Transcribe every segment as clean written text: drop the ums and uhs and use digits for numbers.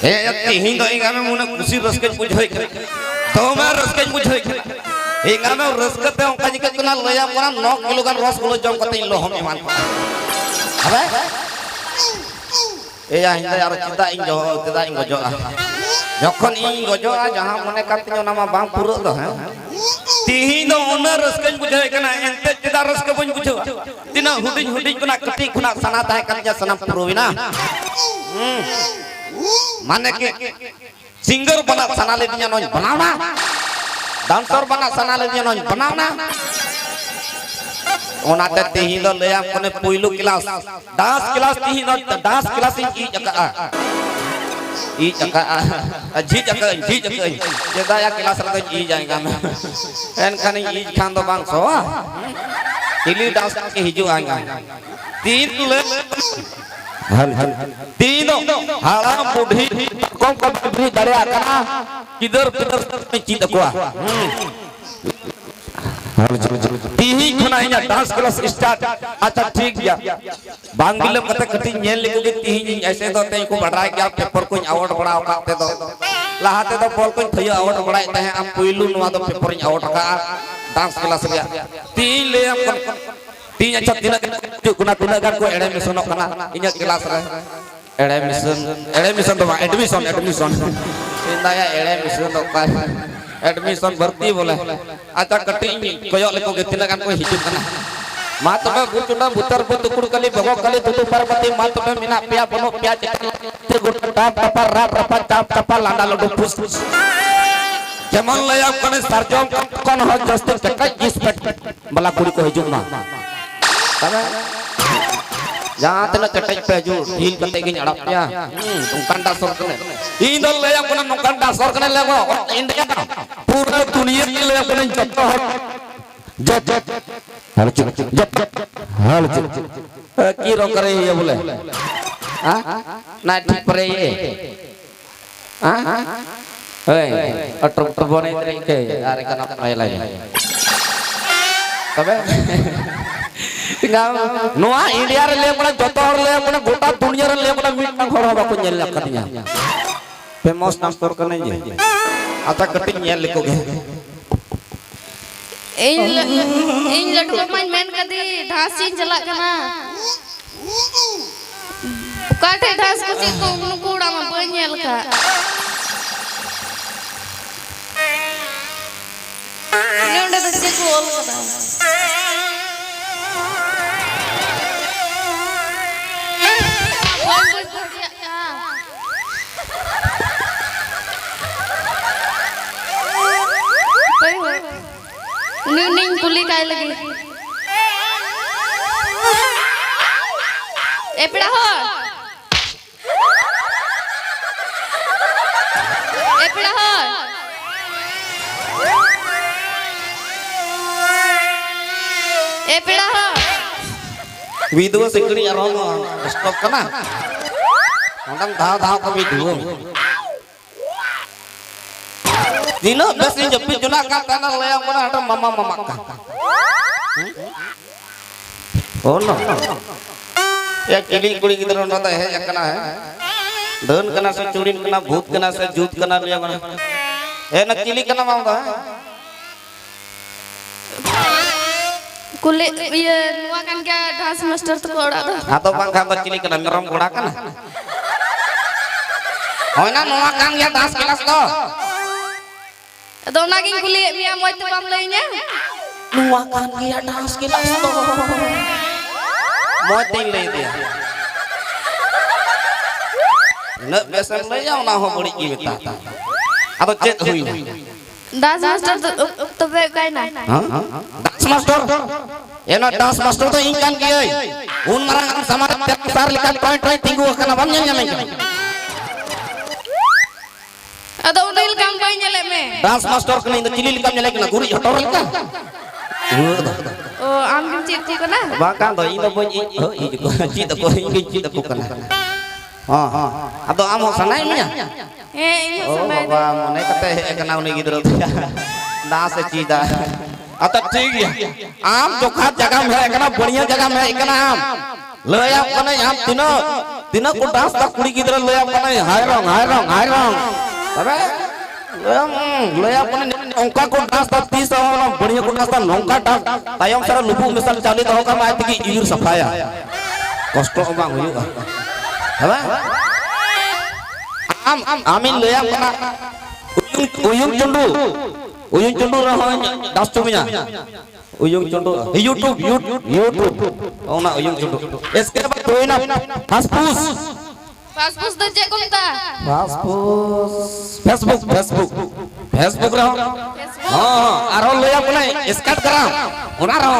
तीही दो इंगा में मुना खुशी रस्के बुझाई तो मैं रस्के बुझाई इंगा में रस्के ते ओंका जिके कना लया कोना 9 किलो गान रसगुल्ला जम कते लो हम ईमान अबे ए या हिंदा यार चिता इन जो चिता इन गजो जखन इन गजो जहां मने कते नामा बांग पुरो दो है तीही दो ओना रस्के बुझाई कना एंते चिता रस्के बन बुझो तिना हुडिन हुडिन कना कटी खुना सना ताहे कन्या सना पुरोविना माने के सिंगर बना सना ले दिया नोज बनावना डांसर बना सना ले दिया नोज बनावना ओनाते तीही दो लेया कोने पहिलो क्लास डांस क्लास तीही दो डांस क्लास ई जका जी जका जेदा या क्लास रे ई जाएगा मैं एन खाने ई खान दो बांग सो इली डांस के हिजु आएगा तीन ले तीनों हाला बुढ़ी कौन बुढ़ी दरिया कना किधर में चीत को तीही खना इना डांस क्लास स्टार्ट अच्छा ठीक गया बांगिले कते कटी नेल लेके तीही ऐसे तो ते को बढ़ाई गया पेपर को अवार्ड बढ़ाओ काते दो लाहाते तो बोल को थय अवार्ड बढ़ाई ते हम पहिलु नवा तो पेपर अवार्ड का डांस क्लास रे तीन ले तीन अच्छा तीन गुना गान को एडमिशन कना इना क्लास रे एडमिशन तो एडमिशन इंदाया एडमिशन तो का एडमिशन भर्ती बोले अच्छा कटी कयो लेको के तीन गान को हिजु कना मा तबे बुचुंडा बुतर बुतुकुड़ कली भगो कली दुतु परपति मा तबे मिना पिया बनो पिया ते गुटा टपर राप रपा चाप टपा लांडा लडू फुस जमन लया कने सरजम कोन हो जस्ते टका जिस पेट बला कुड़ी को हिजु ना तबे जहां तने कटई पे जो ढील कते गिन अड़पया नोकांडा सर कने इन दल लेया कोना नोकांडा सर कने लेगो इंडिया पूरा दुनिया के लेया कोने जत्तो जत हाल जत हाल की रो करे ये बोले हां ना ठीक परे ये हां ए अटक बने रे के अरे कना आयला तबे नोआ इंडिया रे ले कोना जतो हर ले कोना गोटा दुनिया रे ले कोना मिटना घर होबा को नेल लखनिया फेमस नाम तोर कने जे आता कटि नेल लेको गे इन लड्डू मन मेन कदी ढासी चला कना काटे ढास कुसी को नुकुड़ा में बनेल का नेंडे तो से को ओल कदा न्यूनिंग कुली काय लगी एपड़ा हो एपड़ा हो एपड़ा हो विधवा सिकड़ी आराम स्टॉप कना ओंडम धाव धाव को विधवा दिनो बस इन जप्पी जुना का काना लेया कोना हट मामा मामा का ओ नो या किली कुड़ी गिदर न त है कना है धन कना से चूड़ीन कना भूत कना से जूत कना लिया कना ए न किली कना मांगा कुले ये नुआ कान क्या डांस मास्टर तो कोड़ा दो हां तो बांगा तो किली कना नरम कोड़ा कना होना नुआ कान या डांस क्लास दो दोना की कुली मिया मोय तो बम लइने नुआ कान या डांस क्लास दो मोय तीन ले दिया न बेसन ले जाओ ना हो बड़ी की बेटा अब चेत हुई डांस मास्टर तो वे काय ना हां डांस मास्टर ये ना डांस मास्टर तो इन कान की उन मरंग समाज सार लिखा पॉइंट तिंगु कना बन नहीं अदो उनइल काम बाई नेले में डांस मास्टर कने इन चिली लिखा नेले कना गुरी हटोर लिखा ओ आम किम चीत को ना बा का दो इन बन ई को चीत को इन चीत को कना हां हां अदो आम हो सनाई मिया ए ओ बाबा मने कते एकना उनी गिदरो डांस चीदा अत ठीक है आम चोखा जगह में एकना बढ़िया जगह में एकना आम ले आप कने आम तीनो tina ko das ta kuri gidra loya pana hai rong tabe loya pana ongka ko das ta 30 orang बढ़िया ko das ta nongka das tayong sara lubu misal chali to ka mai tigi iur safaya kosto bang huyuga tabe amin loya pana uyung chundu rahoy das tuminya uyung chundu YouTube ona uyung chundu इसके बाद कोई ना फासफूस तो जे कोनता फासफूस Facebook रहो हां आरो लोया कोने इंस्टाग्राम ओना रहो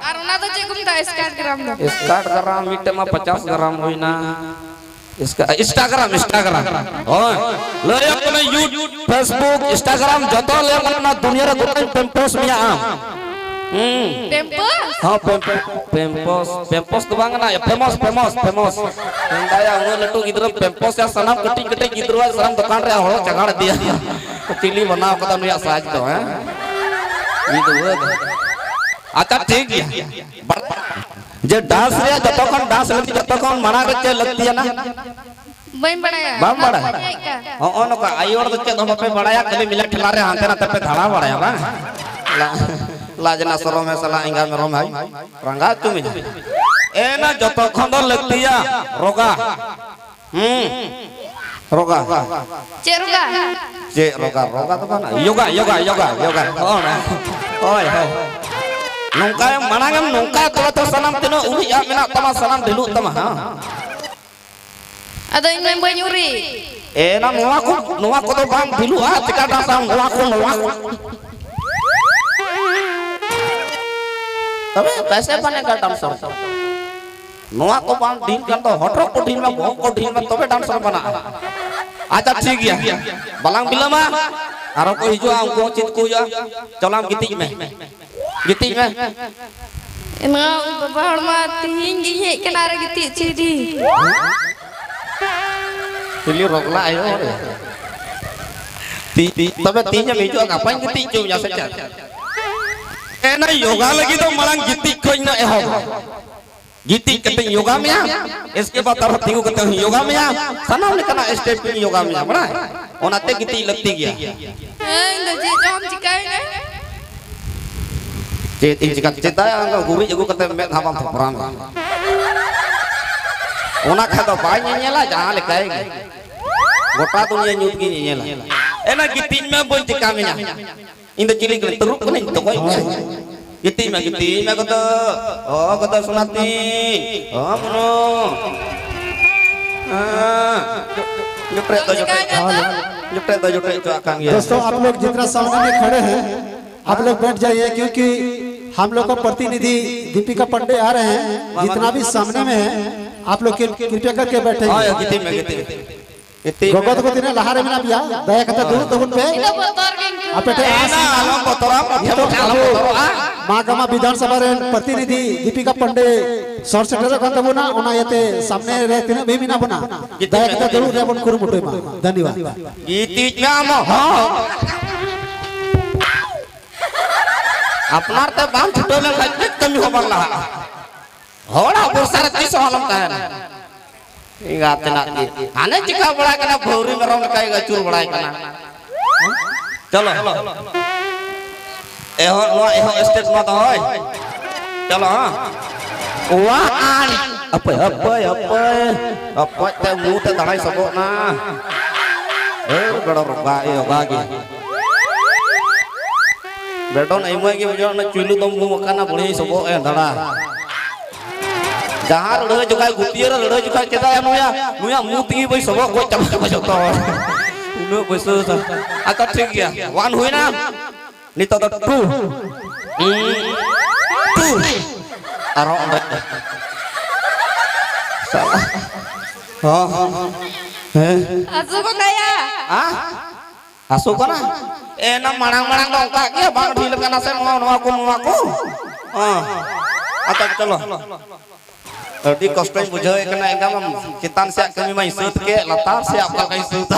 और ओना तो जे कोनता इंस्टाग्राम मिटे में 50 ग्राम होइना इसका इंस्टाग्राम ओय लोया कोने यूट्यूब फेसबुक इंस्टाग्राम जतो ले कोना दुनिया रे कोने पेम्पोस मिया हाँ पेम्पोस तो बांगना या फेमस इंदाया उन्हें लट्टू गिद्रो पेम्पोस या सनाम कटी गिद्रो वाले सनाम दुकान रे हड़ो चगाड़ दिया चिली बनाओ कदा नुया साज तो हैं ये तो वो अच्छा ठीक है जे डांस रे डांस लगती जतोकन मना के लगती है ना बम बड़ा ओ नो का आयोर तो चेद हम पे बड़ाया कले मिला ठला रे हांते ना पे धाड़ा बड़ाया बा लाजना सरो में सला इंगा में रोम है रंगा तुम ए ना जतो खंड लगतिया रोगा रोगा तो बना योगा ओय नौका मनागम नौका तो सनम तिनो उया मेना तमा सनम दिलु तमा हां अदो इन में बयुरी ए ना नोवा को तो बाम दिलु आ चिका दासा नोवा को तबे कैसे बनेगा डांसर नोआ को बाम ढील कर तो हटरो को ढील में भोग को ढील में तबे डांसर बना अच्छा ठीक है बलांग बिलमा आरो को हिजो हमको चित को जा चलाम गिती में इना बाहर में तीन गिहे किनारे गिती चीदी Pilih rokla ayo तबे तीन में हिजो ngapain गिती चुया सच्चा एना योगा लगी तो मलांग गिती खोज ना एहो गिती कते योगा में इसके बाद तरह तिगु कते योगा में सनाम ने कना स्टेप पे योगा में बड़ा ओनाते गिती लगती गया इन दो जे हम चिकाय ने चेता गुरी जगु कते में धाबम थपराम ओना खा तो बाय नेला जहां लेकाय गोटा दुनिया न्यूट की नेला एना गिती में बोल चिका में इन द चिली के तुरुक नहीं तो कोई गिती में कतो कतो सुनाती मनो जुटे तो आकांग दोस्तों आप लोग जितना सामने में खड़े हैं आप लोग बैठ जाइए क्योंकि हम लोग का प्रतिनिधि दीपिका पंडे आ रहे हैं जितना भी सामने में है आप लोग कृपया करके बैठे गोगत को दिन लहारे में ना बिया दया करता दूर तो पे अपेटे मागमा विधानसभा रे प्रतिनिधि दीपिका पंडे सर सेक्रेटरी कंत बना ओना यते सामने रे तिने भी ना बना दया करता दूर रे बन कुरु मुटो मा धन्यवाद गीती नाम हो अपनार ते बाम छुटो में कमी हो बनला होड़ा बोसार 30 हलम का इंगाते ना आने चिका बड़ा कना भौरी में रंग काई गचुर बड़ा कना चलो एहो स्टेज में तो होय चलो वान अप ते मुंह ते दड़ाई सबो ना गड़ो रोगा ए होगा की बेटो नहीं मुए की जो ना चुलू तो मुंह कना बड़ी सबो ए दड़ा जहां लड़े जुका गुतिया लड़े जुका केदा नुया मुती बई सबो को चम जतो नु बसो आता ठीक गया वन हुई ना नितो तो टू आरो हां आसो को गया आसो को ना ए ना मांग दो का के बांग ढील कना से नवा को आता चलो अभी कष्ट बुझे कना एकदम चितान से कमी में सूत के लतार से आपका कहीं सूत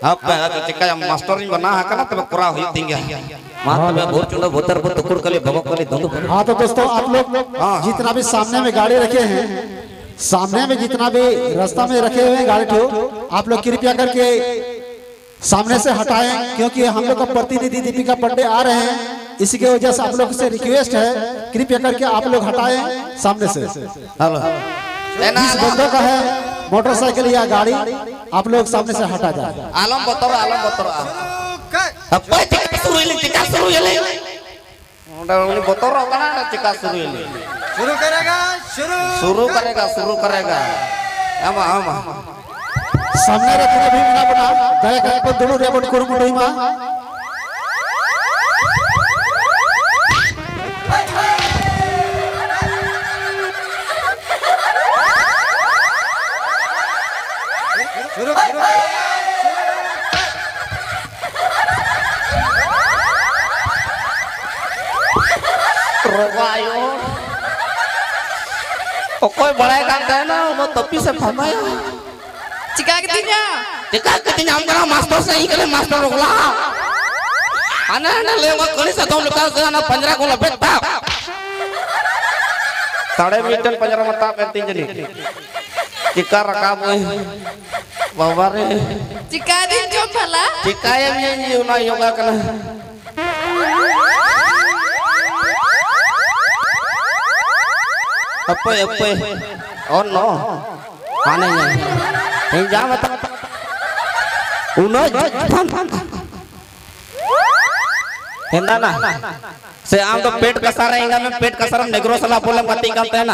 आप चिका मास्टर बना है कना तब पूरा हुई थिंग मात में भोर चुना भोतर पर टुकुड़ कले भगव कले दोनों। हाँ तो दोस्तों आप लोग जितना भी सामने में गाड़ी रखे हैं, सामने में जितना भी रास्ता में रखे हुए हैं गाड़ी को आप लोग कृपया करके सामने से हटाएं, क्योंकि हम लोग का प्रतिनिधि दीपिका पांडे आ रहे हैं। इसी की वजह से आप लोग से रिक्वेस्ट है, कृपया करके आप लोग हटाएं सामने से। जिस बंदों का है मोटरसाइकिल या गाड़ी आप लोग सामने से हटा जाए। आलम बतौर अब कोई चिका शुरू ये उन्हें बतौर होगा ना चिका शुरू करेगा सामने रखने भी ना बना दया करके दोनों रेबन कुरमुटई मा रोगायो कोई बड़ा काम है ना वो तपी से फमाया चिका के हम करा मास्टर से ही करे मास्टर रोगला आना ना ले वो कड़ी से तुम लोग का ना 15 को लपेटा 3.5 मीटर 15 मता पे 3 जनी चिका रखा वो बाबा रे चिका दिन जो भला चिका ये ना योगा करना अप्पे और नो आने नहीं जा मत उनो हेंदा ना से आम तो पेट कसा रहेगा मैं पेट कसा नेग्रो सला बोले मत ही करते हैं ना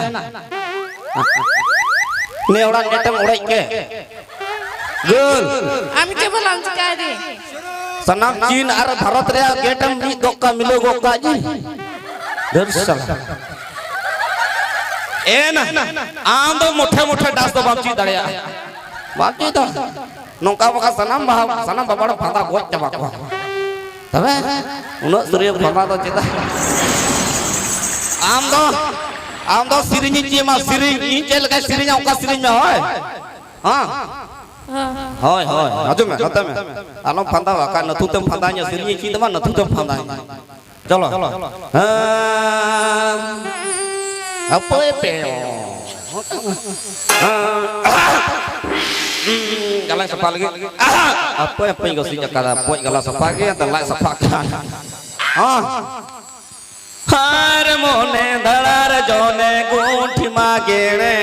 ने उड़ा नेटम उड़ाई के गुल आमी के बोला चिका दे सनम चीन और भारत रे गेटम भी गोका मिलो गोका जी दर्शन ए ना आम तो मोठे डास तो बापची दड़या बापची तो नौका बका सनम बाबा फादा गोच चबा को तबे उनो सूर्य फरमा तो चिता आम तो सिरिंज ची मा सिरिंज इन चल का सिरिंज औका सिरिंज में होय हां होय आजो में हते में आलो फादा का नथु तम फादा nya सिरिंज ची तमा नथु तम फादा चलो apa pe galang sapa lagi apa yang kau sih kata poin galang sapa lagi atau lak sapa kan har mone dhalar jone gunthi magene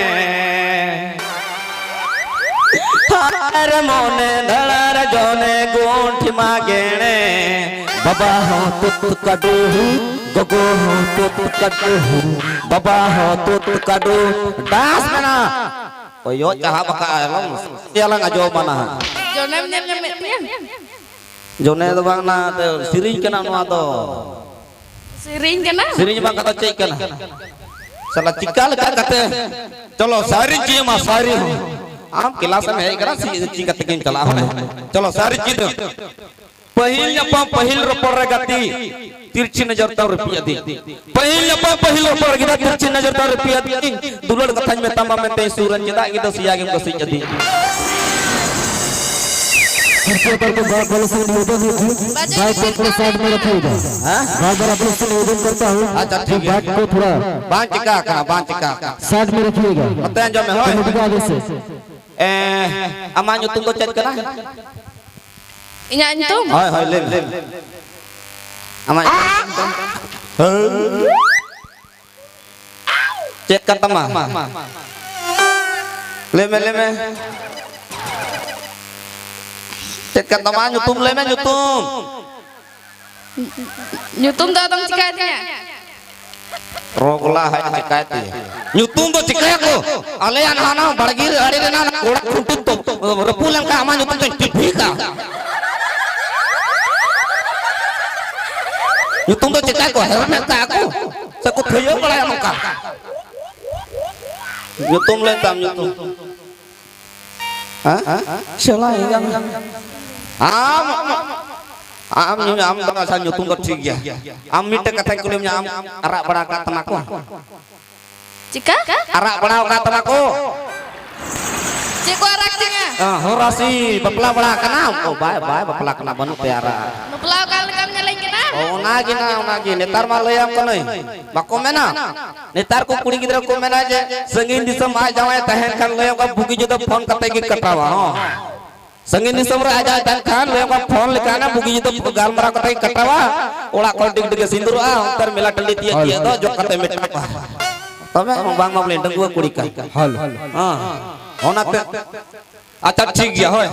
har mone dhalar jone gunthi magene baba ho tut kadu gogo ho tut kadu baba ho tut kadu das mana oyo caha baka alam yalang ajo mana jonem jone to bang na siring kana no to siring bang kata cek kana salah cikal ka kate chalo sari chi ma sari am kelas में है करा सी कते के चला चलो सारी चीज पहिल रोपर गति तिरछी नजर ता रुपया दी पहिल रोपर गति तिरछी नजर ता रुपया दी दुलड़ कथन में तंबा में ते सूरन जदा की दसिया के कसी जदी पर को बाल से निवेदन है बाइक को थोड़ा साइड में रखिएगा हां बार अपने से निवेदन करता हूं अच्छा ठीक है बाइक को थोड़ा बांच का साइड में रखिएगा पता जो में होय आगे से amanyo tunggu chat kana inya antum hoy lem amanyo chat kan tama lem chat kan tama nyutum datang cikatnya Rogla है शिकायत न्यूतुम तो चिकाया को अलेयान हाना बड़गीर अरे रे ना कोड़ा खुंटुम तो रपुलम का अमान न्यूतुम तो टिफी का न्यूतुम तो चिकाया को हेलमेट का को सको थयो बड़ा है मका न्यूतुम ले तम न्यूतुम हां चला हिगम am dong asal nyutung ke ठीक ya am mite kata kulimnya am arak bड़ा का तनाको cika arak bड़ा का तनाको ciko araknya horasi bapla bड़ा kana oh bae bapla kana banu pe arak bapla kal kam nyalain kana नेतार मा लयम कनई बाको मेना नेतार को कुड़ी गिदरा को मेना जे संगीन दिसम आ जावे तहन खान लयम का बुगी जुदा फोन कते की कटावा संगीन दिसम रे आ जाए तहन खान लयम का फोन लेकाना बुगी जुदा गालमरा कते की कटावा ओड़ा को डिग डिग सिंदूर आ अंतर मेला टली तिया तिया दो जो कते मेट तबे बांग मामले डंगुआ कुड़ी का हल हां ओनाते अच्छा ठीक गया होय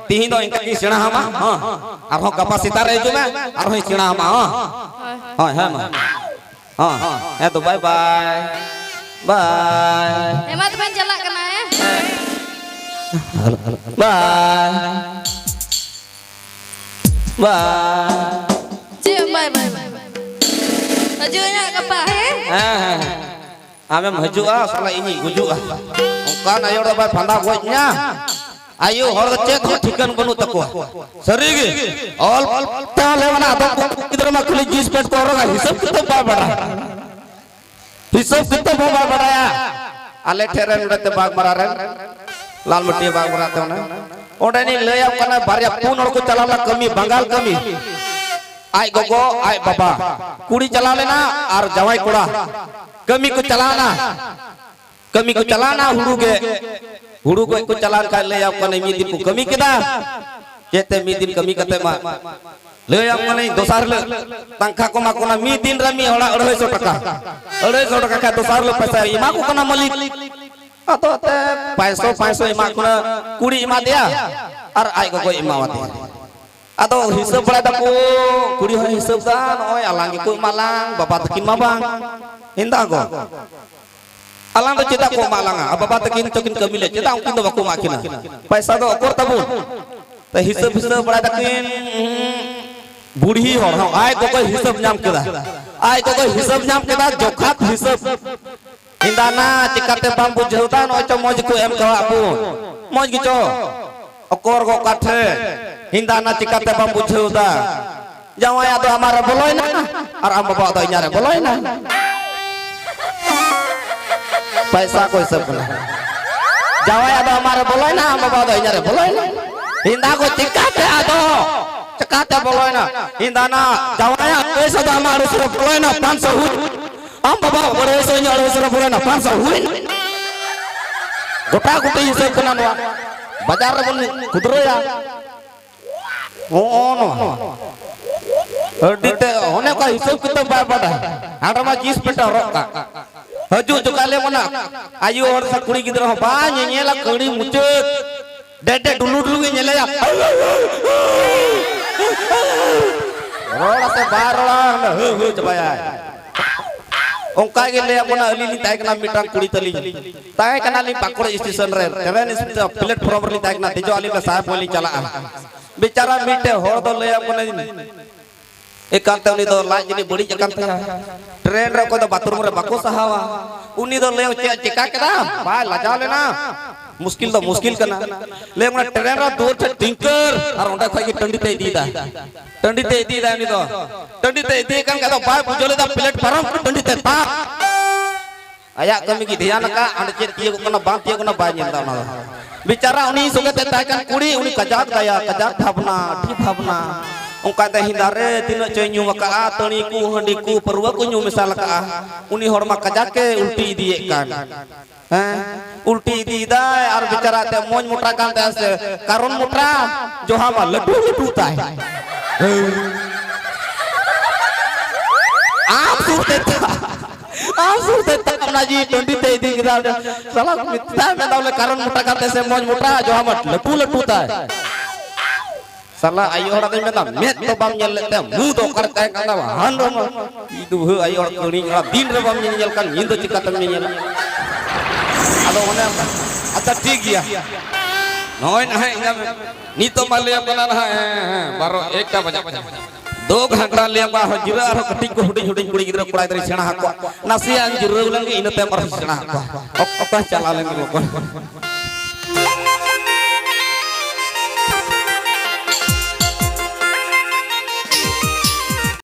तिही दो इनका की सेणा हमा हां आरो गपा सीता रे जो में आरो सेणा हमा हां हां है मा हां है तो बाय बाय बाय हेमंत बन चला करना है बाय बाय जी बाय बाय हजुnya apa है ame hajua salah ini gujua kan ayo dah bay phanda gojnya ayo hor cek thikan banu takwa sari ge all tale mana ada kidhar ma khuli jis pet ko roga hisab kitab ba bada ya ale theren urate bag mararen lal mati bag marate ona onde ni layam kana barya pun hor ko chalala kami bangal kami ai gogo ai baba kudi chala lena ar jawai koda kami ko chalana huru ko chalan ka le ap kane mi din ko kami keda jete mi din kami kate ma le ap kane dosar le tangkha ko ma kona mi din rami hola 250 taka ka dosar le paisa ima ko kana malik ato te 500 ima kona kuri ima dia ar ai ko ima wati ato hisab bala da ko kuri ho hisab dan oi alang ko malang bapa takin ma bang hinda go alang to cita ko malanga ababa takin tokin kamile cita ungkin do bako makina paisa do okor tabun te hisab bada takin budi hor ha ai ko hisab nyam keda jokhat hisab indana cikate bambu jautan ocho moj ko em kawa apu moj gicho okor go kathe indana cikate bambu jauta jawai ado amara boloina ar ambaba ado nyare boloina पैसा कोई सब बोला जावा आदो हमारे बोलोय ना हम बाबा इधर बोलोय ना हिंदा को चिकाते आदो चकाते बोलोय ना हिंदा ना जावा पैसा तो हमारे सर बोलोय ना 500 हुई हम बाबा बड़े सो न्याड़ो सर बोलोय ना 500 हुई गोटा गोटी हिसाब करना नो बाजार रे बोल खुदरो या ओ नो अडिते होने का हिसाब कितना बाबा हाडा मा 20 पेटा रोका हजू जुकाले मना आयु और सा कुड़ी गिदरा हो बा nyela कड़ी मुचत डेडे डुलु डुलु के nyela ya रोड़ा से बाहर रोड़ा हो जबाया ओंका के ले अपना अली ली ताय कना मिटा कुड़ी तली ताय कना ली पाकोड़ स्टेशन रे ट्रेन प्लेटफॉर्म रे ताय कना तेजो अली का साहब बोली चला बेचारा मिटे हो तो ले अपना एकांत उनी दो लाज जनी बड़ी जकांत ट्रेन रे को दो बाथरूम रे बाको सहावा उनी दो ले चिका केदा बा लजा लेना मुश्किल कना ले मना ट्रेन रे दूर से टिंकर और ओंडा खाई की टंडी ते दीदा उनी दो टंडी ते दी कान का दो बा बुझले दा प्लेटफॉर्म टंडी ते ता आया कमी की ध्यान का अंड चेत तिय को कना बात तिय को ना बा निंदा ना बेचारा उनी सुगे ते ताकन कुड़ी उनी कजात गया कजात भावना ठी भावना उनका ते हिंदारे तीन चयू मका तणी को हंडी को परवा को न्यू मिसाल का उनी हरमा कजा के उल्टी दिए कान हैं उल्टी दी दा और बेचारा ते मोज मोटा कान ते से कारण मोटा जो हम लड्डू ताय आप सुरते अपना जी टंडी ते दी गिरा साला मित्ता में दावले कारण मोटा कान ते से मोज मोटा जो हम लड्डू ताय साला ayo orang tu minta met tu bam nyel te mu tu kerja kan apa han rom itu he ayo orang kini orang din rom bam nyel kan ini tu cikat bam nyel ada mana ada tiga noin hai ni tu malu apa nana baru ek ta baca दो घंटा ले बा हजरा और कटी को hoodie कुड़ी गिदरा कुड़ा दरी सेना हको नसिया अंजुर लंगे इनते मर सेना हको ओका चला लेंगे लोग